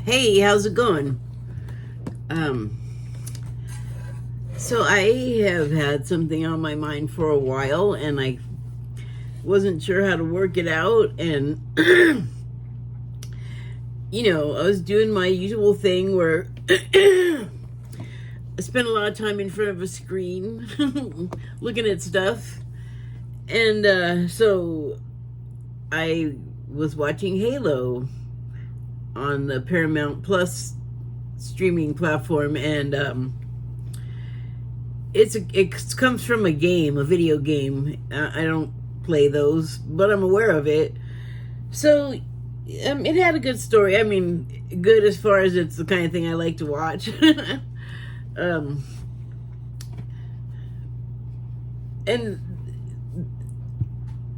Hey, how's it going? Um, so I have had something on my mind for a while, and I wasn't sure how to work it out. And I was doing my usual thing where I spent a lot of time in front of a screen looking at stuff. And so I was watching Halo on the Paramount Plus streaming platform, and it comes from a video game. I don't play those, but I'm aware of it. So it had a good story. I mean, good as far as it's the kind of thing I like to watch. um, and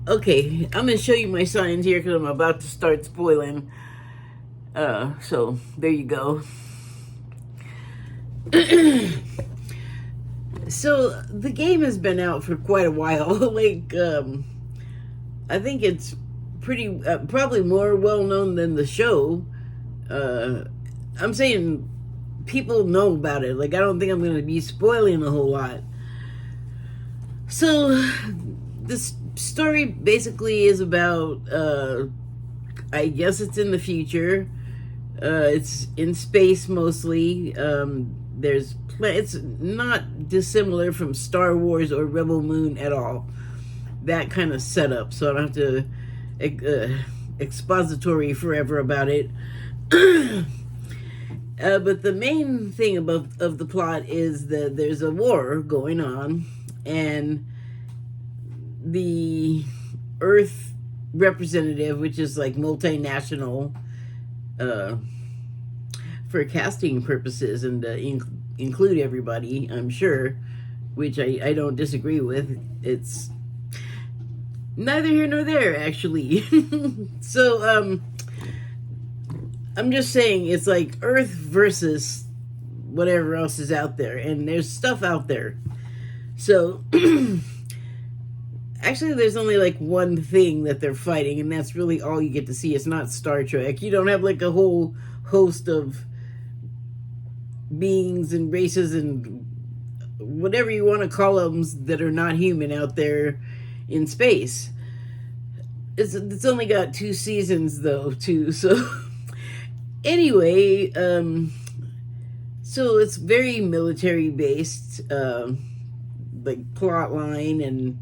okay, I'm gonna show you my signs here because I'm about to start spoiling. So there you go. So the game has been out for quite a while. I think it's pretty probably more well known than the show. I'm saying people know about it. Like, I don't think I'm going to be spoiling a whole lot. So this story basically is about I guess it's in the future. It's in space mostly. It's not dissimilar from Star Wars or Rebel Moon at all. That kind of setup, so I don't have to expository forever about it. But the main thing of the plot is that there's a war going on, and the Earth representative, which is like multinational, for casting purposes and include everybody, I'm sure, which I don't disagree with. It's neither here nor there, actually. So I'm just saying it's like Earth versus whatever else is out there, and there's stuff out there. So actually there's only like one thing that they're fighting, and that's really all you get to see. It's not Star Trek. You don't have like a whole host of beings and races and whatever you want to call them that are not human out there in space. It's only got 2 seasons though too. So anyway, so it's very military based, like plot line, and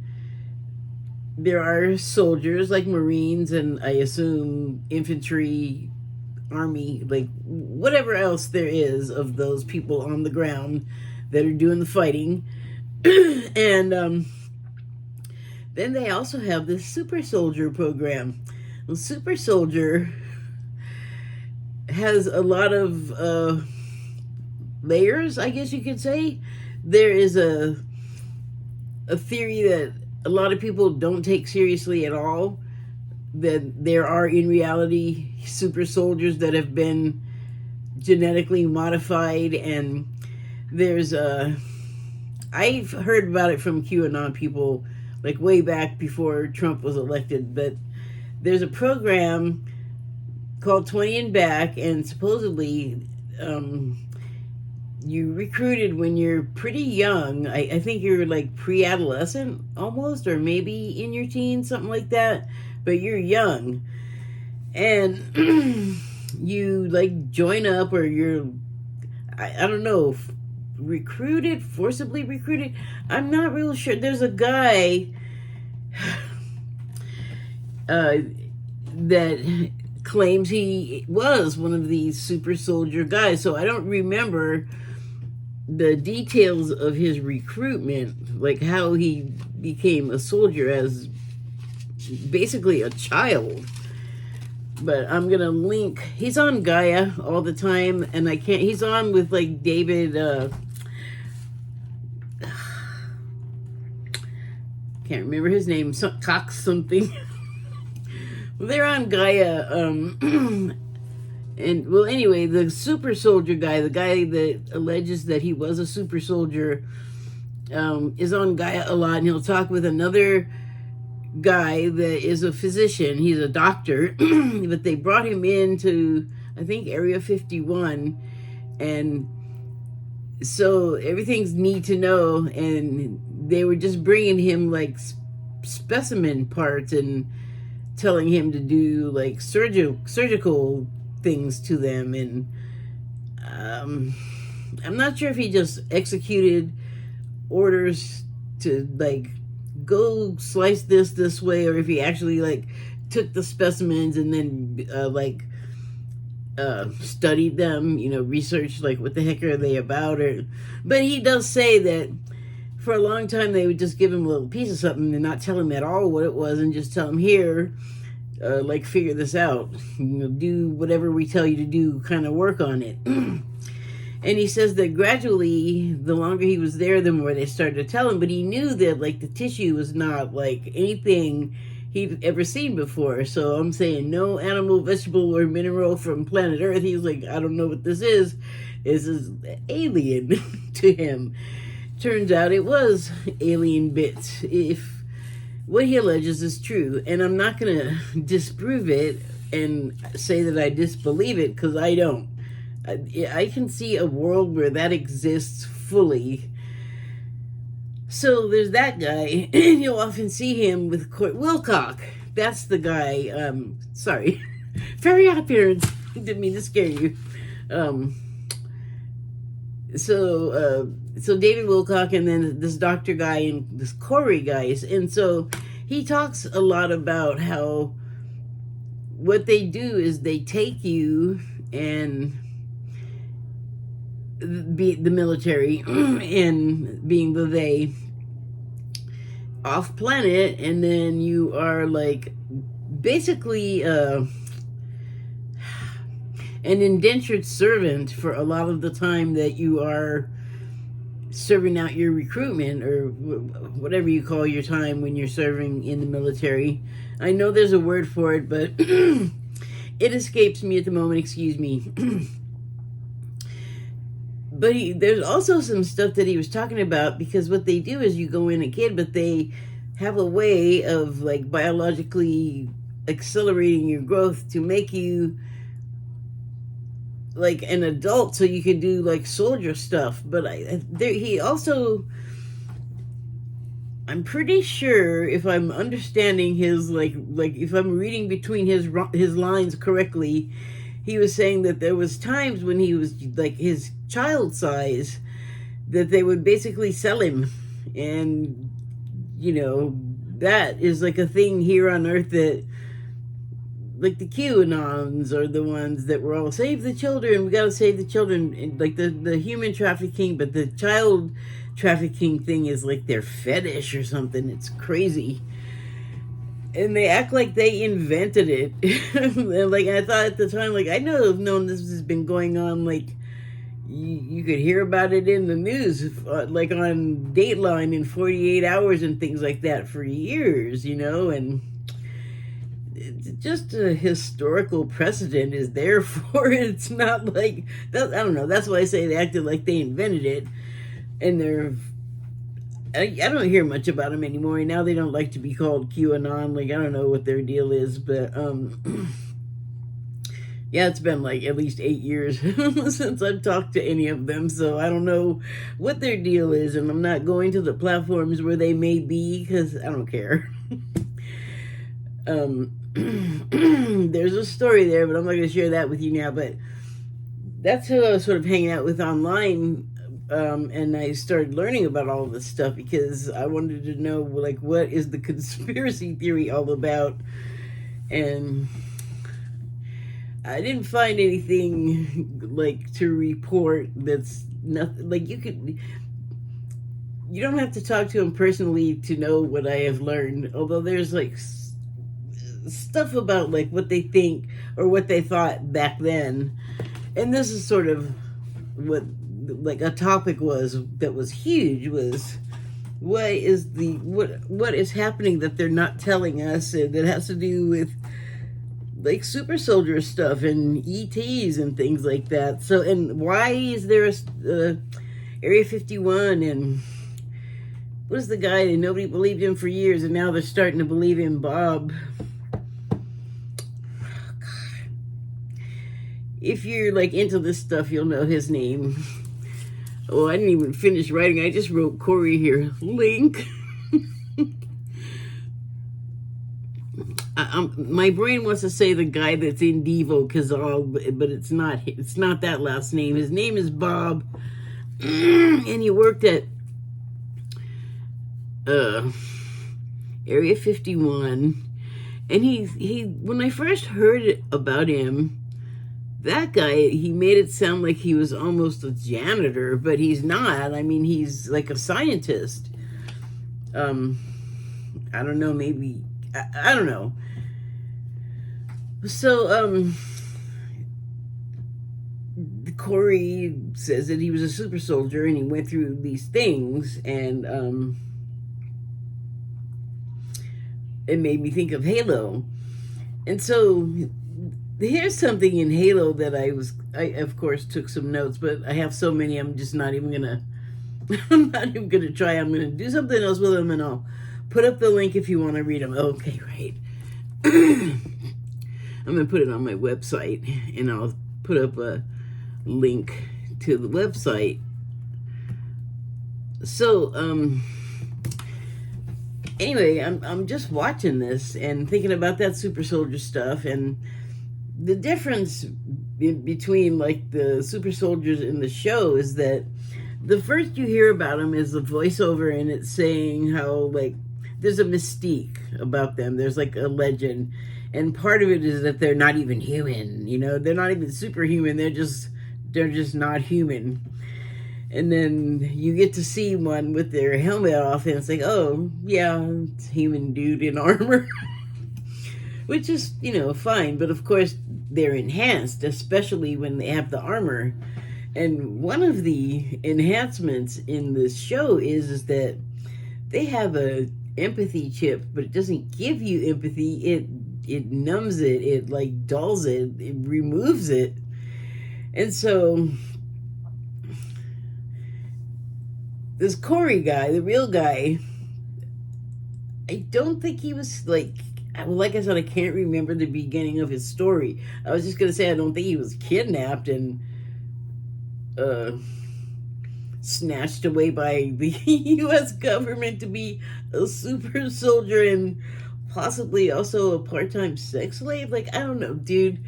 there are soldiers like Marines and I assume infantry, army, like whatever else there is of those people on the ground that are doing the fighting. And then they also have this super soldier program. The super soldier has a lot of layers, I guess you could say. There is a theory that a lot of people don't take seriously at all, that there are in reality super soldiers that have been genetically modified. And there's I've heard about it from QAnon people, like way back before Trump was elected, but there's a program called 20 and Back, and supposedly you recruited when you're pretty young. I think you're like pre-adolescent almost, or maybe in your teens, something like that, but you're young, and you like join up, or you're I don't know, forcibly recruited. I'm not real sure. There's a guy that claims he was one of these super soldier guys, so I don't remember the details of his recruitment, like how he became a soldier as basically a child. But I'm gonna link. He's on Gaia all the time, and he's on with like David. Can't remember his name. Cox something. Well, they're on Gaia. And well, anyway, the super soldier guy, the guy that alleges that he was a super soldier, is on Gaia a lot, and he'll talk with another guy that is a physician. He's a doctor, but they brought him into, I think, Area 51, and so everything's need to know, and they were just bringing him like specimen parts and telling him to do like surgical things to them, and I'm not sure if he just executed orders to like go slice this way, or if he actually like took the specimens and then studied them, researched like what the heck are they about, but he does say that for a long time they would just give him a little piece of something and not tell him at all what it was, and just tell him, here, like, figure this out, do whatever we tell you to do, kind of work on it. And he says that gradually, the longer he was there, the more they started to tell him, but he knew that like the tissue was not like anything he'd ever seen before. So I'm saying no animal, vegetable, or mineral from planet Earth. He was like, I don't know what this is. This is alien to him. Turns out it was alien bits, if what he alleges is true. And I'm not going to disprove it and say that I disbelieve it, because I don't. I can see a world where that exists fully. So there's that guy. You'll often see him with Wilcock. That's the guy. Sorry. Very appearance. Didn't mean to scare you. So David Wilcock, and then this doctor guy and this Corey guys. And so he talks a lot about how what they do is they take you and be the military and being the they off planet, and then you are like basically an indentured servant for a lot of the time that you are serving out your recruitment, or whatever you call your time when you're serving in the military. I know there's a word for it, but it escapes me at the moment, excuse me. But there's also some stuff that he was talking about, because what they do is you go in a kid, but they have a way of like biologically accelerating your growth to make you like an adult, so you can do like soldier stuff. But he also, I'm pretty sure, if I'm understanding his like if I'm reading between his lines correctly, he was saying that there was times when he was like his child size that they would basically sell him. And, that is like a thing here on Earth, that like the QAnons are the ones that were all, save the children, we gotta save the children, and like the human trafficking, but the child trafficking thing is like their fetish or something. It's crazy. And they act like they invented it. And like, I thought at the time, like, I know I've known this has been going on, like, you could hear about it in the news, like on Dateline in 48 Hours and things like that for years, and it's just a historical precedent is there for it. It's not like, that, I don't know, that's why I say they acted like they invented it, and I don't hear much about them anymore. Now they don't like to be called QAnon. Like, I don't know what their deal is, but yeah, it's been like at least 8 years since I've talked to any of them, so I don't know what their deal is, and I'm not going to the platforms where they may be, because I don't care. There's a story there, but I'm not going to share that with you now. But that's who I was sort of hanging out with online. And I started learning about all of this stuff because I wanted to know, like, what is the conspiracy theory all about? And I didn't find anything, like, to report that's nothing. Like, you don't have to talk to them personally to know what I have learned. Although there's, like, stuff about, like, what they think or what they thought back then. And this is sort of what, like, a topic that was huge, was what is happening that they're not telling us, and that has to do with like super soldier stuff and ETs and things like that. So, and why is there a Area 51, and was the guy that nobody believed in for years, and now they're starting to believe in Bob. If you're like into this stuff, you'll know his name. Oh, I didn't even finish writing. I just wrote Corey here. Link. My brain wants to say the guy that's in Devo Kazal, but it's not. It's not that last name. His name is Bob, and he worked at Area 51. And he when I first heard about him, that guy, he made it sound like he was almost a janitor, but he's not. I mean, he's like a scientist. I don't know, maybe, I don't know. So, Corey says that he was a super soldier and he went through these things, and it made me think of Halo. And so here's something in Halo that I of course took some notes, but I have so many I'm just not even gonna I'm not even gonna try. I'm gonna do something else with them, and I'll put up the link if you want to read them. Okay, right. I'm gonna put it on my website, and I'll put up a link to the website. So anyway, I'm just watching this and thinking about that super soldier stuff, and the difference between like the super soldiers in the show is that the first you hear about them is the voiceover, and it's saying how like there's a mystique about them. There's like a legend, and part of it is that they're not even human. You know, they're not even superhuman. They're just not human. And then you get to see one with their helmet off, and it's like, oh yeah, it's a human dude in armor. Which is, you know, fine, but of course they're enhanced, especially when they have the armor. And one of the enhancements in this show is that they have a empathy chip, but it doesn't give you empathy. It numbs it, it like dulls it, it removes it. And so this Corey guy, the real guy, I don't think he was like I said, I can't remember the beginning of his story. I was just going to say, I don't think he was kidnapped and snatched away by the U.S. government to be a super soldier and possibly also a part-time sex slave. Like, I don't know, dude.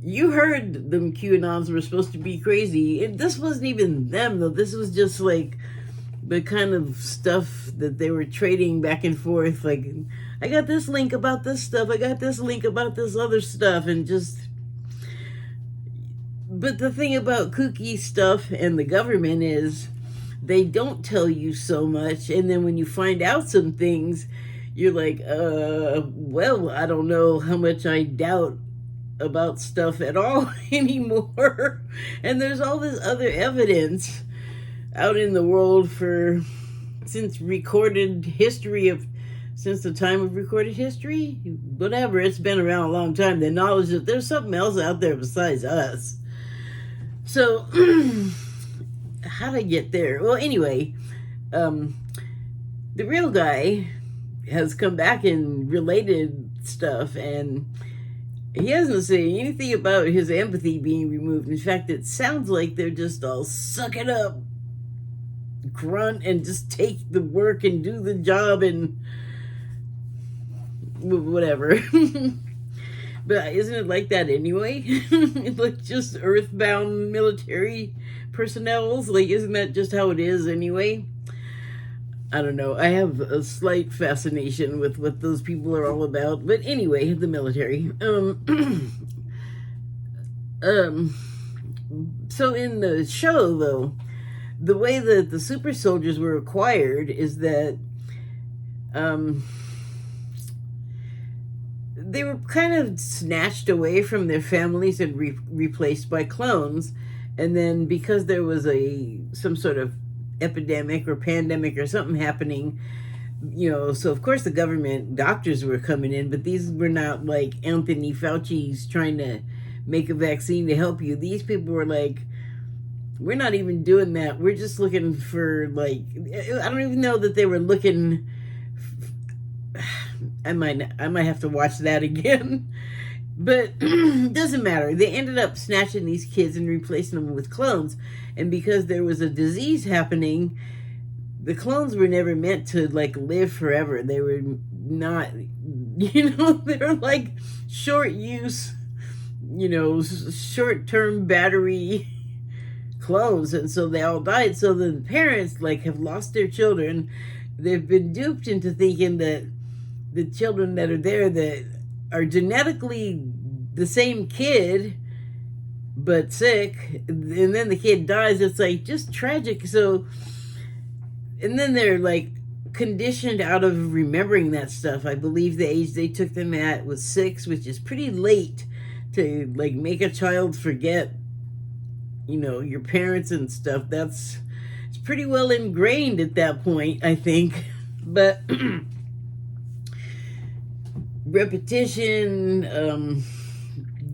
You heard them QAnons were supposed to be crazy. And this wasn't even them, though. This was just like the kind of stuff that they were trading back and forth. Like, I got this link about this stuff. I got this link about this other stuff. And just... But the thing about kooky stuff and the government is they don't tell you so much. And then when you find out some things, you're like, well, I don't know how much I doubt about stuff at all anymore. And there's all this other evidence out in the world since the time of recorded history, whatever, it's been around a long time. The knowledge that there's something else out there besides us. So how'd I get there? Well, anyway, the real guy has come back and related stuff, and he hasn't said anything about his empathy being removed. In fact, it sounds like they're just all suck it up, grunt, and just take the work and do the job and whatever. But isn't it like that anyway? Like just earthbound military personnel? Like, isn't that just how it is anyway? I don't know. I have a slight fascination with what those people are all about. But anyway, the military. So in the show, though, the way that the super soldiers were acquired is that they were kind of snatched away from their families and replaced by clones. And then because there was some sort of epidemic or pandemic or something happening, you know, so of course the government doctors were coming in, but these were not like Anthony Fauci's trying to make a vaccine to help you. These people were like we're not even doing that. We're just looking for, like, I don't even know that they were looking. I might have to watch that again. But it doesn't matter. They ended up snatching these kids and replacing them with clones. And because there was a disease happening, the clones were never meant to, like, live forever. They were not, they're like short use, short-term battery clones. And so they all died. So the parents, like, have lost their children. They've been duped into thinking that the children that are there that are genetically the same kid but sick, and then the kid dies. It's like just tragic. So, and then they're like conditioned out of remembering that stuff. I believe the age they took them at was 6, which is pretty late to like make a child forget your parents and stuff. It's pretty well ingrained at that point, I think. But repetition,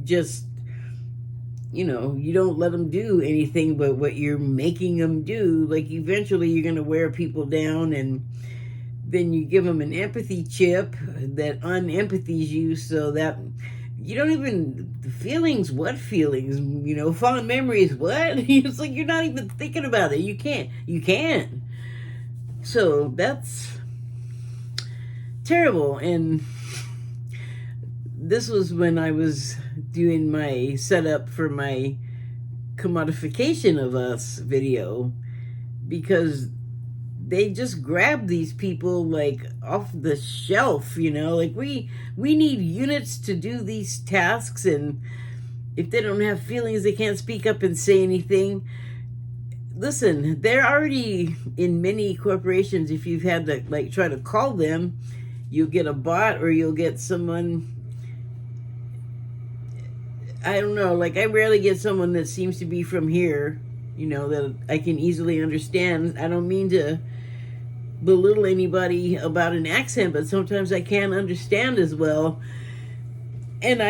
just, you don't let them do anything but what you're making them do. Like, eventually you're going to wear people down, and then you give them an empathy chip that unempathies you, so that you don't even, feelings, what feelings? Fond memories, what? It's like you're not even thinking about it. You can't. So that's terrible. And this was when I was doing my setup for my commodification of us video, because they just grab these people like off the shelf, like we need units to do these tasks, and if they don't have feelings, they can't speak up and say anything. Listen, they're already in many corporations. If you've had to like try to call them, you'll get a bot, or you'll get someone, I don't know, like I rarely get someone that seems to be from here, that I can easily understand. I don't mean to belittle anybody about an accent, but sometimes I can't understand as well. And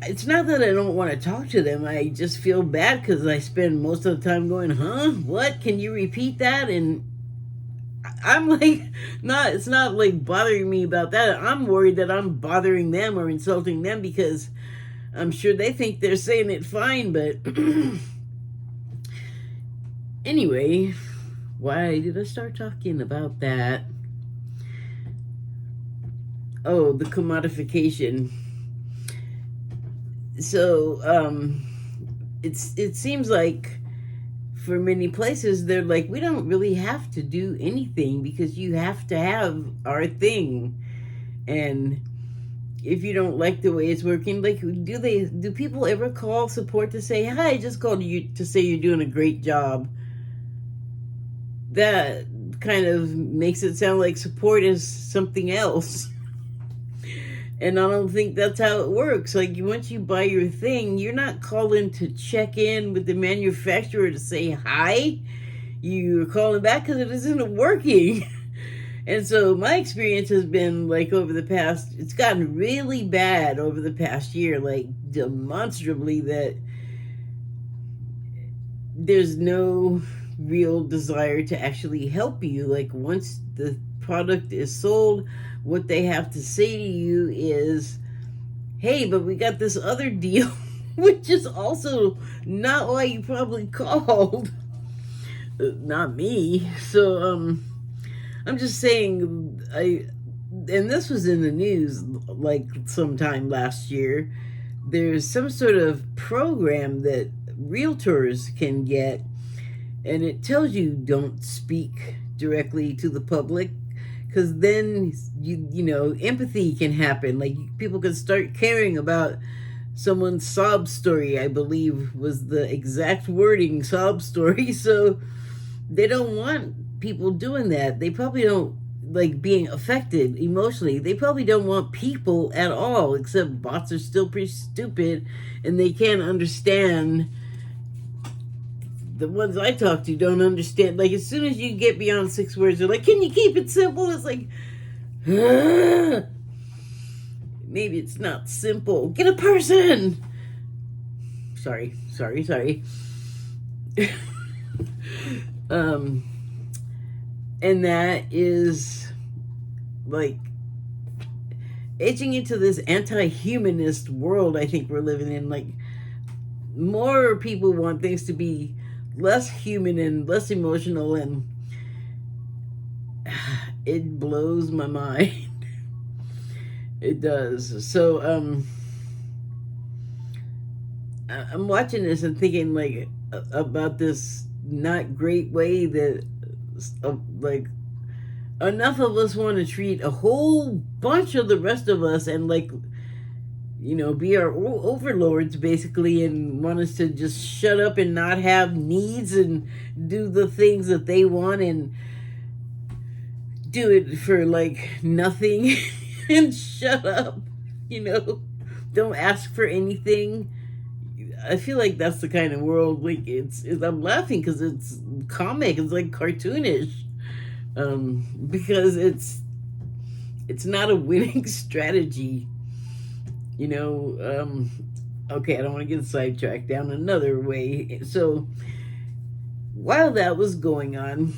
it's not that I don't want to talk to them. I just feel bad because I spend most of the time going, huh? What? Can you repeat that? And I'm like, it's not like bothering me about that. I'm worried that I'm bothering them or insulting them, because I'm sure they think they're saying it fine, but anyway, why did I start talking about that? Oh, the commodification. So, it seems like for many places, they're like, we don't really have to do anything because you have to have our thing. And if you don't like the way it's working, like, do people ever call support to say, hi, I just called you to say you're doing a great job? That kind of makes it sound like support is something else. And I don't think that's how it works. Like, once you buy your thing, you're not calling to check in with the manufacturer to say hi. You're calling back because it isn't working. And so my experience has been, like, it's gotten really bad over the past year, like, demonstrably, that there's no real desire to actually help you. Like, once the product is sold, what they have to say to you is, hey, but we got this other deal, which is also not why you probably called. Not me. So, I'm just saying, and this was in the news like sometime last year, there's some sort of program that realtors can get, and it tells you don't speak directly to the public, because then empathy can happen. Like, people can start caring about someone's sob story, I believe was the exact wording, sob story. So they don't want people doing that. They probably don't like being affected emotionally. They probably don't want people at all, except bots are still pretty stupid and they can't understand. The ones I talk to don't understand. Like, as soon as you get beyond 6 words, they're like, can you keep it simple? It's like, maybe it's not simple. Get a person. Sorry. um, and that is like edging into this anti-humanist world I think we're living in. Like, more people want things to be less human and less emotional, and it blows my mind. It does. So I'm watching this and thinking like about this not great way that like enough of us want to treat a whole bunch of the rest of us and like, you know, be our overlords basically, and want us to just shut up and not have needs and do the things that they want and do it for like nothing and shut up, you know, don't ask for anything. I feel like that's the kind of world, like it's I'm laughing because it's comic, it's like cartoonish, because it's not a winning strategy, you know. Okay, I don't want to get sidetracked down another way. So while that was going on,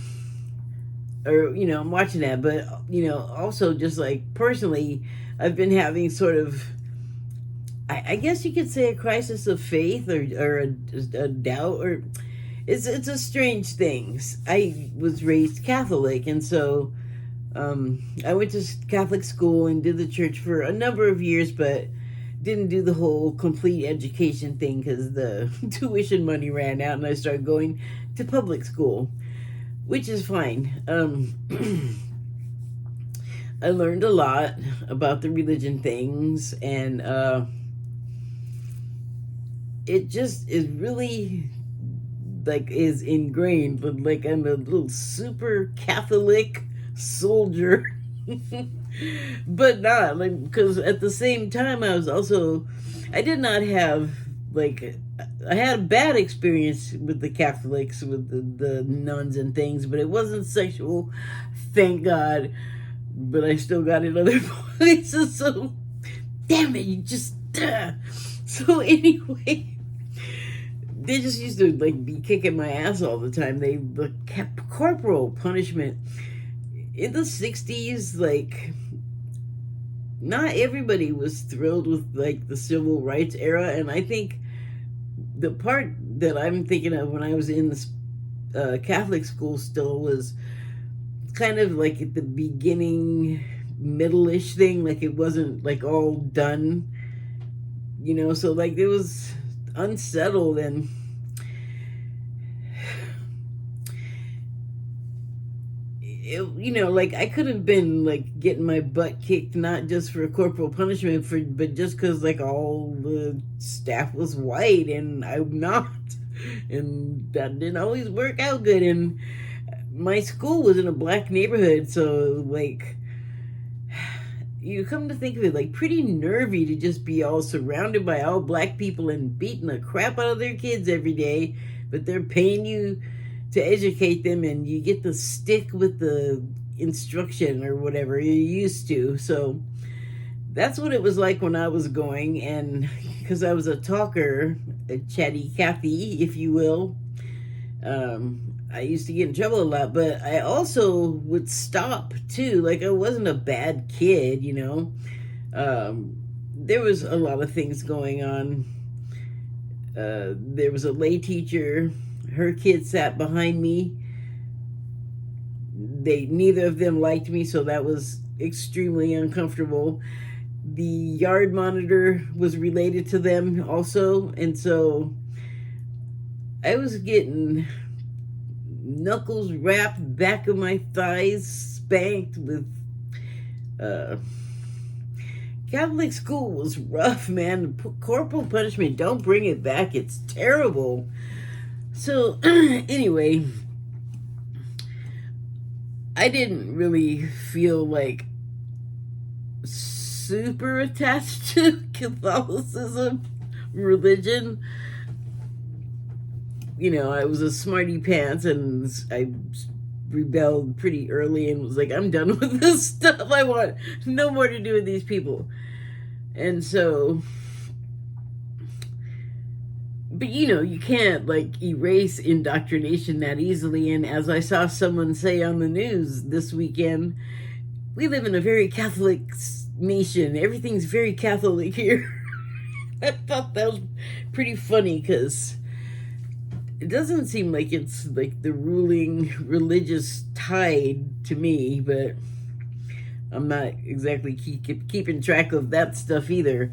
or, you know, I'm watching that, but, you know, also just like personally, I've been having sort of, I guess you could say, a crisis of faith, or a doubt, or it's a strange thing. I was raised Catholic, and so I went to Catholic school and did the church for a number of years, but didn't do the whole complete education thing because the tuition money ran out, and I started going to public school, which is fine. I learned a lot about the religion things, and it just is really like is ingrained, but like I'm a little super Catholic soldier. But not like, because at the same time I did not have like, I had a bad experience with the Catholics, with the nuns and things, but it wasn't sexual, thank God. But I still got in other places, so damn it, you just so anyway, they just used to like be kicking my ass all the time. They kept corporal punishment in the 60s. Like, not everybody was thrilled with like the civil rights era, and I think the part that I'm thinking of when I was in the Catholic school still was kind of like at the beginning, middle-ish thing. Like, it wasn't like all done, you know. So like it was unsettled, and it, you know, like I could have been like getting my butt kicked, not just for corporal punishment, but just because like all the staff was white and I'm not, and that didn't always work out good. And my school was in a black neighborhood, so like, you come to think of it, like pretty nervy to just be all surrounded by all black people and beating the crap out of their kids every day, but they're paying you to educate them, and you get to stick with the instruction or whatever you're used to. So that's what it was like when I was going, and because I was a talker, a chatty Cathy, if you will, I used to get in trouble a lot, but I also would stop too. Like, I wasn't a bad kid, you know. There was a lot of things going on. There was a lay teacher. Her kid sat behind me. Neither of them liked me, so that was extremely uncomfortable. The yard monitor was related to them also, and so I was getting knuckles wrapped, back of my thighs spanked with Catholic school was rough, man. Corporal punishment, don't bring it back, it's terrible. So anyway, I didn't really feel like super attached to Catholicism, religion. You know, I was a smarty pants, and I rebelled pretty early and was like, I'm done with this stuff. I want no more to do with these people. And so but you can't like erase indoctrination that easily. And as I saw someone say on the news this weekend, we live in a very Catholic nation. Everything's very Catholic here. I thought that was pretty funny because it doesn't seem like it's like the ruling religious tide to me, but I'm not exactly keeping track of that stuff either.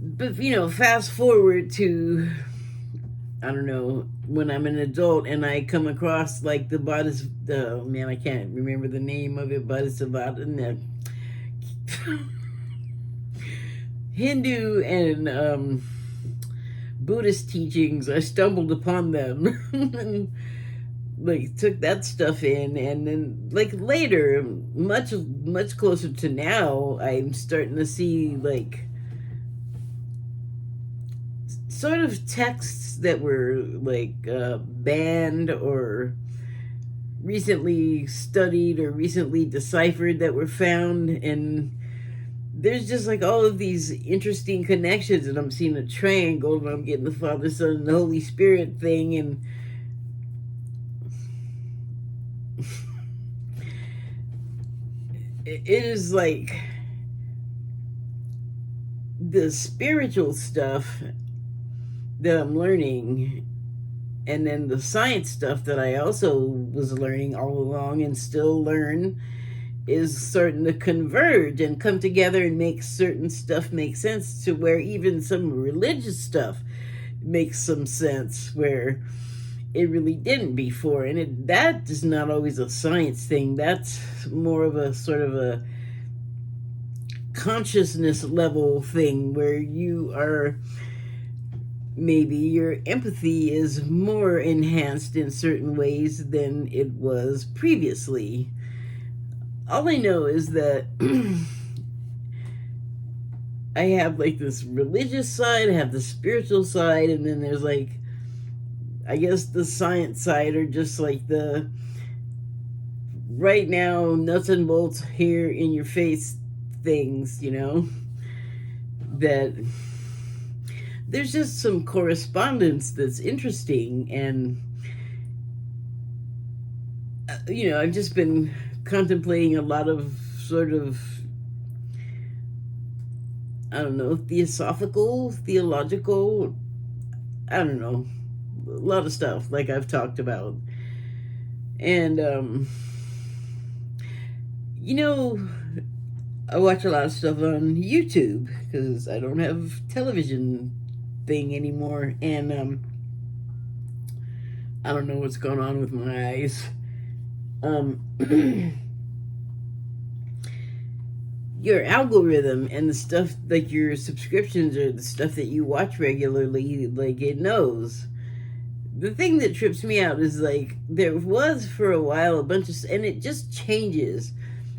But fast forward to, I don't know, when I'm an adult and I come across like the oh man, I can't remember the name of it, Bodhisattva, Hindu and Buddhist teachings. I stumbled upon them and like took that stuff in, and then like later, much closer to now, I'm starting to see like sort of texts that were like banned or recently studied or recently deciphered that were found, and there's just like all of these interesting connections, and I'm seeing a triangle, and I'm getting the Father, Son, and the Holy Spirit thing, and it is like the spiritual stuff that I'm learning, and then the science stuff that I also was learning all along and still learn, is starting to converge and come together and make certain stuff make sense, to where even some religious stuff makes some sense where it really didn't before. And that is not always a science thing. That's more of a sort of a consciousness level thing where you are, maybe your empathy is more enhanced in certain ways than it was previously. All I know is that I have like this religious side, I have the spiritual side, and then there's like, I guess the science side, or just like the right now nuts and bolts here in your face things, that there's just some correspondence that's interesting. And I've just been contemplating a lot of sort of, I don't know, theological, I don't know, a lot of stuff like I've talked about. And I watch a lot of stuff on YouTube because I don't have television thing anymore, and I don't know what's going on with my eyes. Your algorithm and the stuff, like your subscriptions or the stuff that you watch regularly, like it knows. The thing that trips me out is like there was for a while a bunch of, and it just changes.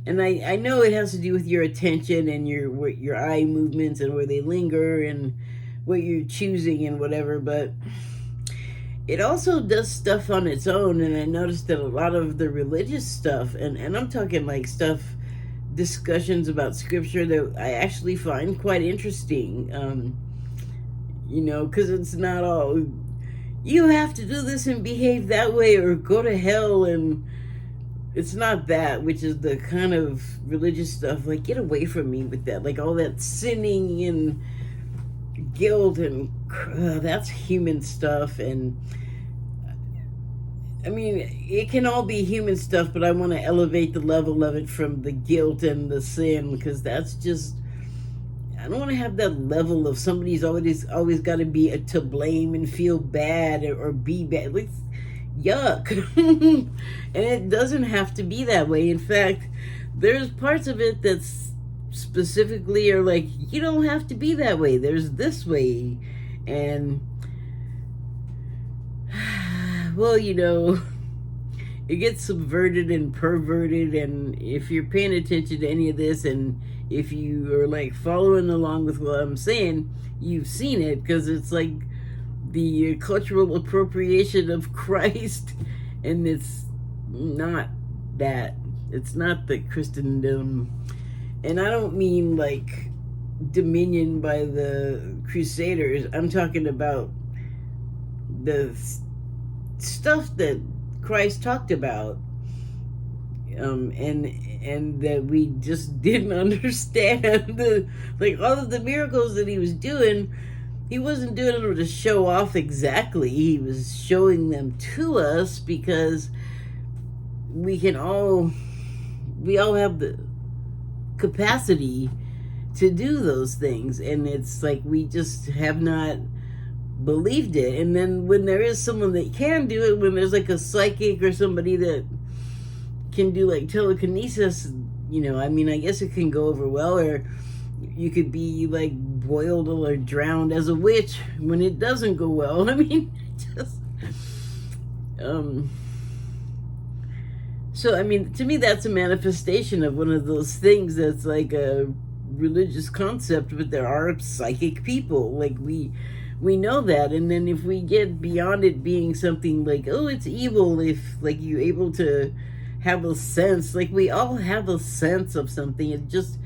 And I know it has to do with your attention and your eye movements and where they linger and what you're choosing and whatever, but it also does stuff on its own. And I noticed that a lot of the religious stuff, and I'm talking like stuff, discussions about scripture, that I actually find quite interesting, because it's not all, you have to do this and behave that way or go to hell, and it's not that, which is the kind of religious stuff, like, get away from me with that, like all that sinning and guilt, and that's human stuff. And I mean, it can all be human stuff, but I want to elevate the level of it from the guilt and the sin, because that's just, I don't want to have that level of somebody's always got to be to blame and feel bad or be bad. Like, yuck. And it doesn't have to be that way. In fact, there's parts of it that's specifically are like, you don't have to be that way. There's this way. And well, it gets subverted and perverted. And if you're paying attention to any of this, and if you are like following along with what I'm saying, you've seen it, because it's like the cultural appropriation of Christ, and it's not that. It's not the Christendom. And I don't mean like dominion by the Crusaders. I'm talking about the stuff that Christ talked about, and that we just didn't understand. Like all of the miracles that he was doing, he wasn't doing them to show off exactly. He was showing them to us because we all have the capacity to do those things, and it's like we just have not believed it. And then when there is someone that can do it, when there's like a psychic or somebody that can do like telekinesis, I mean, I guess it can go over well, or you could be like boiled or drowned as a witch when it doesn't go well. I mean, just so I mean, to me that's a manifestation of one of those things that's like a religious concept, but there are psychic people. Like we know that, and then if we get beyond it being something like, oh, it's evil, if like you're able to have a sense, like we all have a sense of something, it just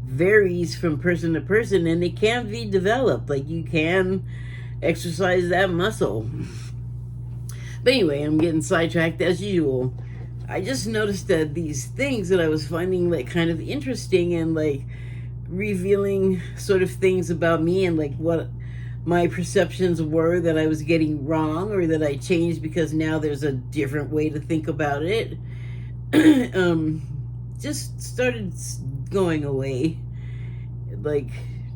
varies from person to person, and it can be developed. Like you can exercise that muscle. But anyway, I'm getting sidetracked as usual. I just noticed that these things that I was finding like kind of interesting and like revealing sort of things about me and like what my perceptions were that I was getting wrong or that I changed because now there's a different way to think about it, just started going away. Like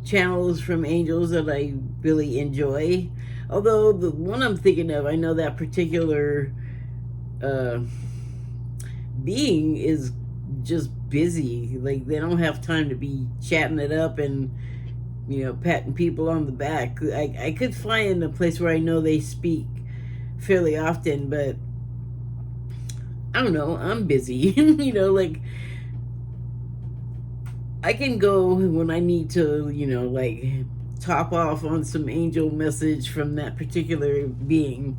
channels from angels that I really enjoy. Although the one I'm thinking of, I know that particular being is just busy. Like they don't have time to be chatting it up and patting people on the back. I could find a place where I know they speak fairly often, but I don't know, I'm busy. Like I can go when I need to, like top off on some angel message from that particular being.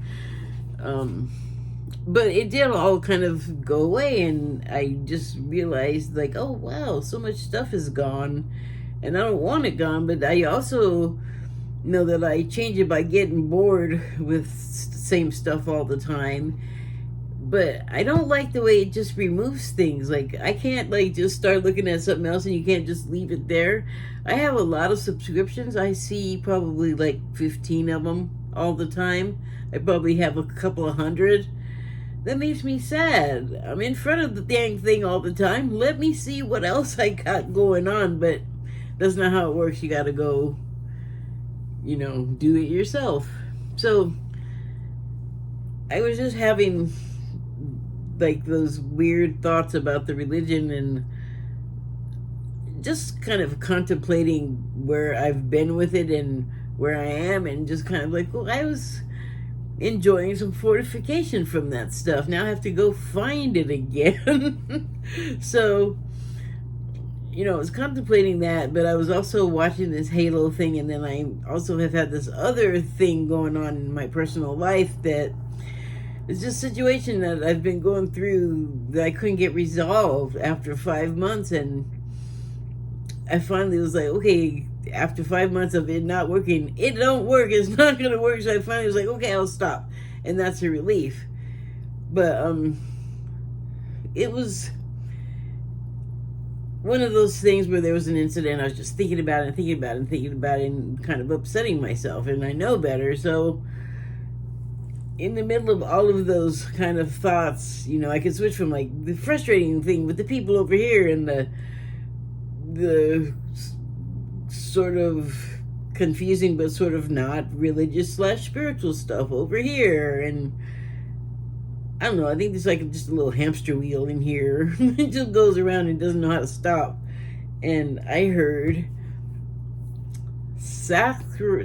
But it did all kind of go away, and I just realized like, oh wow, so much stuff is gone, and I don't want it gone, but I also know that I change it by getting bored with the same stuff all the time. But I don't like the way it just removes things. Like I can't like just start looking at something else and you can't just leave it there. I have a lot of subscriptions. I see probably like 15 of them all the time. I probably have a couple of hundred. That makes me sad. I'm in front of the dang thing all the time. Let me see what else I got going on. But that's not how it works. You gotta go, do it yourself. So I was just having like those weird thoughts about the religion and just kind of contemplating where I've been with it and where I am, and just kind of like, well, I was enjoying some fortification from that stuff. Now I have to go find it again. So, I was contemplating that, but I was also watching this Halo thing, and then I also have had this other thing going on in my personal life that it's just a situation that I've been going through that I couldn't get resolved after 5 months, and I finally was like, okay, after 5 months of it not working, it don't work, it's not gonna work. So I finally was like, okay, I'll stop, and that's a relief. But it was one of those things where there was an incident, I was just thinking about it and kind of upsetting myself, and I know better. So in the middle of all of those kind of thoughts, I could switch from like the frustrating thing with the people over here and the sort of confusing but sort of not religious / spiritual stuff over here. And I don't know, I think there's like just a little hamster wheel in here. It just goes around and doesn't know how to stop. And I heard sacerdotal.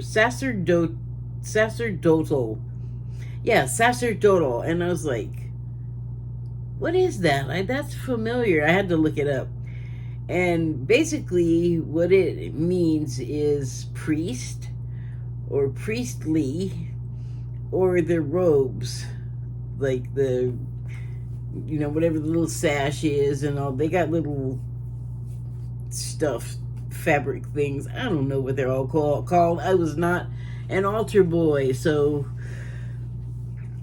Yeah, sacerdotal. And I was like, what is that? That's familiar. I had to look it up. And basically what it means is priest or priestly, or their robes, like the, whatever the little sash is and all. They got little stuff fabric things. I don't know what they're all called. I was not an altar boy, so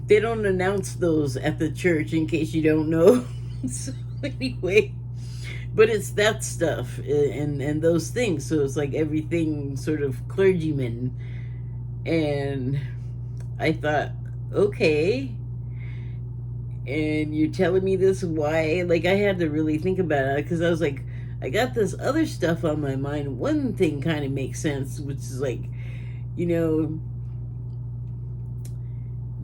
they don't announce those at the church, in case you don't know. So anyway, but it's that stuff and those things. So it's like everything sort of clergyman. And I thought, okay, and you're telling me this, why? Like, I had to really think about it, because I was like, I got this other stuff on my mind. One thing kind of makes sense, which is like, you know,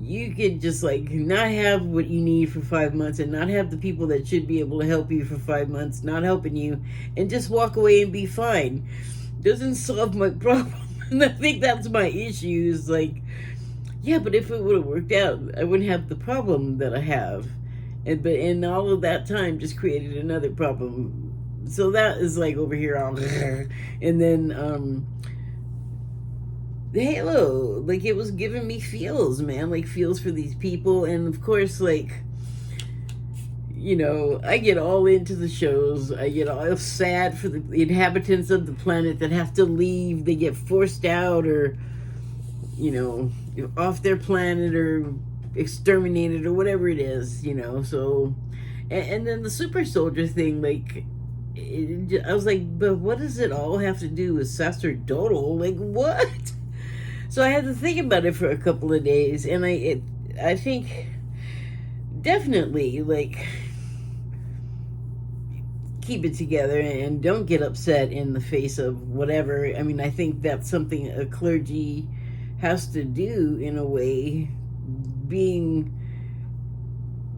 you could just like not have what you need for 5 months, and not have the people that should be able to help you for 5 months not helping you, and just walk away and be fine. Doesn't solve my problem. And I think that's my issue, is like, yeah, but if it would have worked out, I wouldn't have the problem that I have. And all of that time just created another problem. So that is like over here all and then the halo, like, it was giving me feels, man, like feels for these people. And of course, like, you know, I get all into the shows. I get all sad for the inhabitants of the planet that have to leave. They get forced out, or, you know, off their planet, or exterminated, or whatever it is, you know. So, and then the super soldier thing, like, I was like, but what does it all have to do with sacerdotal? Like, what? So I had to think about it for a couple of days, and I think definitely, like, keep it together and don't get upset in the face of whatever. I mean, I think that's something a clergy has to do, in a way, being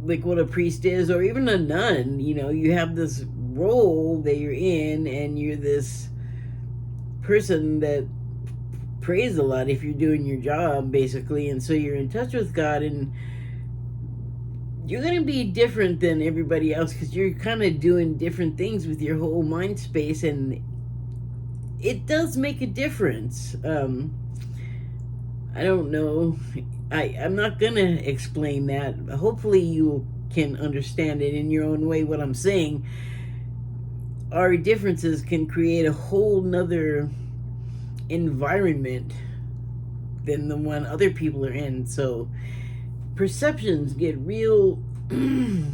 like what a priest is, or even a nun. You know, you have this role that you're in, and you're this person that prays a lot if you're doing your job, basically. And so you're in touch with God, and you're going to be different than everybody else, because you're kind of doing different things with your whole mind space, and it does make a difference. I don't know. I'm not going to explain that. Hopefully you can understand it in your own way, what I'm saying. Our differences can create a whole nother environment than the one other people are in. So perceptions get real they're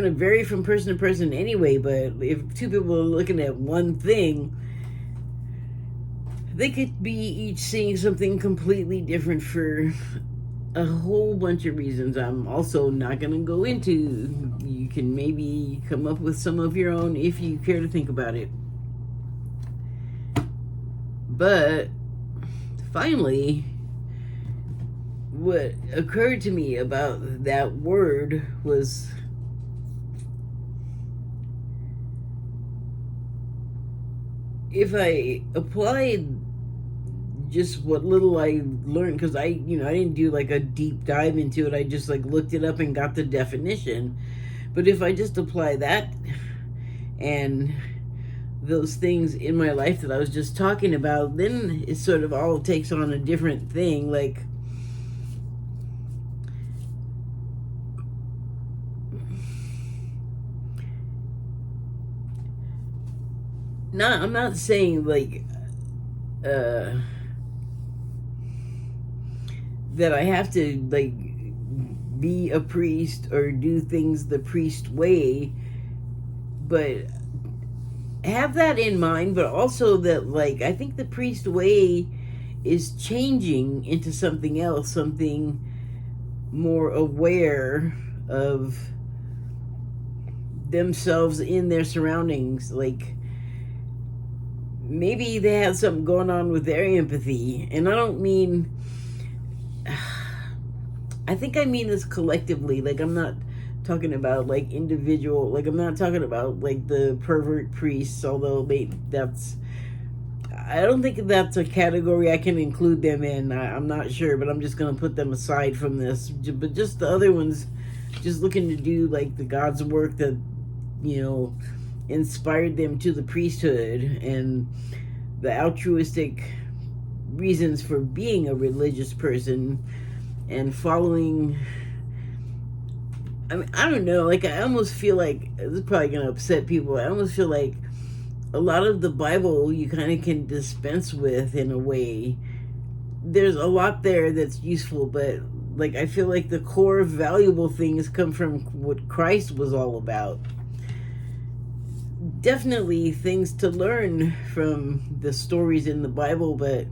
going to vary from person to person anyway. But if two people are looking at one thing, they could be each seeing something completely different for a whole bunch of reasons I'm also not going to go into. You can maybe come up with some of your own if you care to think about it. But finally, what occurred to me about that word was, if I applied just what little I learned, because I didn't do like a deep dive into it. I just like looked it up and got the definition. But if I just apply that and those things in my life that I was just talking about, then it sort of all takes on a different thing. Like, I'm not saying like that I have to like be a priest or do things the priest way, but have that in mind. But also that, like, I think the priest way is changing into something else, something more aware of themselves in their surroundings. Like, maybe they have something going on with their empathy. And I don't mean, I think I mean this collectively. Like, I'm not talking about like individual, like I'm not talking about like the pervert priests, although I don't think that's a category I can include them in. I'm not sure, but I'm just going to put them aside from this. But just the other ones, just looking to do like the God's work that, you know, inspired them to the priesthood, and the altruistic reasons for being a religious person and following. I mean, I don't know, like, I almost feel like, this is probably going to upset people, I almost feel like a lot of the Bible you kind of can dispense with in a way. There's a lot there that's useful, but like I feel like the core valuable things come from what Christ was all about. Definitely things to learn from the stories in the Bible, but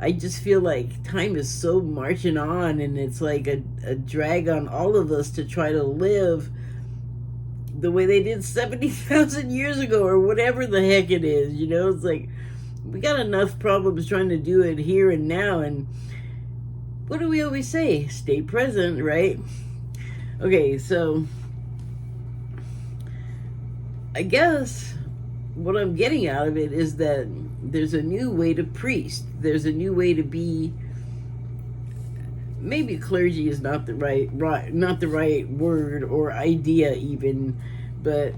I just feel like time is so marching on, and it's like a drag on all of us to try to live the way they did 70,000 years ago or whatever the heck it is. You know, it's like we got enough problems trying to do it here and now. And what do we always say? Stay present, right? Okay, so I guess what I'm getting out of it is that there's a new way to priest. There's a new way to be. Maybe clergy is not the right word or idea even, but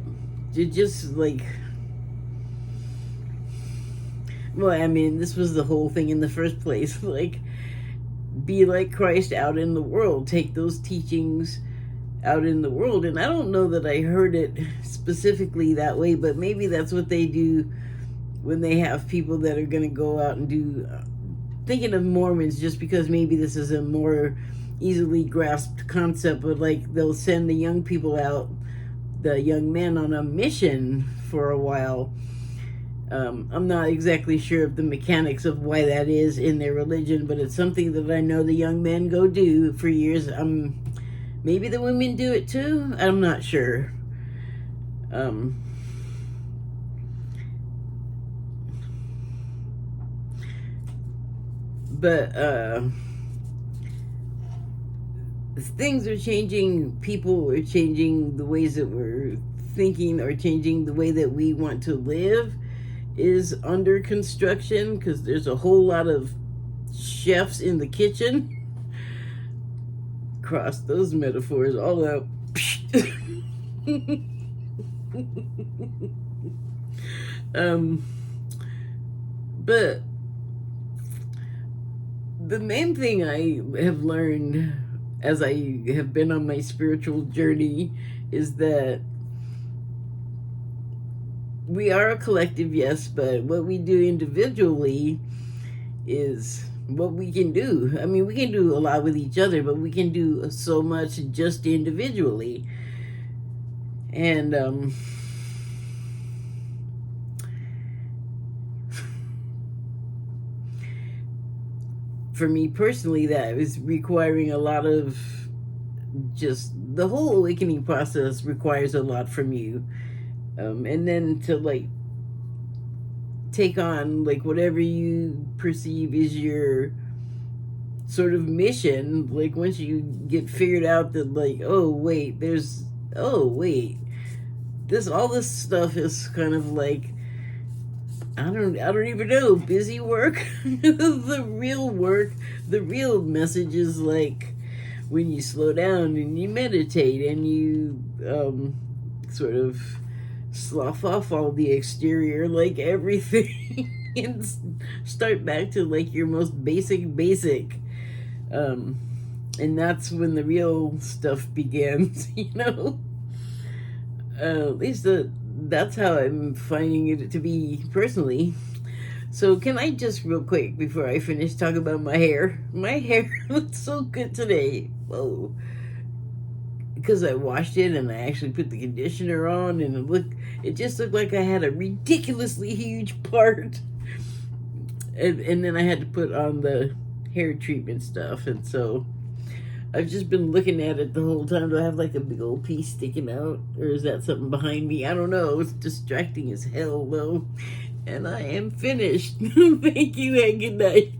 just like, well, I mean, this was the whole thing in the first place. Like, be like Christ out in the world. Take those teachings out in the world. And I don't know that I heard it specifically that way, but maybe that's what they do when they have people that are going to go out and do, thinking of Mormons just because maybe this is a more easily grasped concept, but like they'll send the young people out, the young men, on a mission for a while. I'm not exactly sure of the mechanics of why that is in their religion, but it's something that I know the young men go do for years. Maybe the women do it too. I'm not sure. But things are changing. People are changing. The ways that we're thinking are changing. The way that we want to live is under construction because there's a whole lot of chefs in the kitchen. Cross those metaphors all out. But the main thing I have learned as I have been on my spiritual journey is that we are a collective, yes, but what we do individually is what we can do. I mean, we can do a lot with each other, but we can do so much just individually. And for me personally, that was requiring a lot of, just the whole awakening process requires a lot from you. And then to like take on like whatever you perceive is your sort of mission, like once you get figured out that like, oh wait, this all this stuff is kind of like, I don't even know, busy work. The real work, the real message is like when you slow down and you meditate and you sort of slough off all the exterior, like everything, and start back to like your most basic. And that's when the real stuff begins, you know? At least that's how I'm finding it to be personally. So can I just real quick before I finish talk about my hair? My hair looks so good today. Whoa. Because I washed it and I actually put the conditioner on, and it just looked like I had a ridiculously huge part. And then I had to put on the hair treatment stuff, and so I've just been looking at it the whole time. Do I have like a big old piece sticking out, or is that something behind me? I don't know. It's distracting as hell though. And I am finished. Thank you and good night.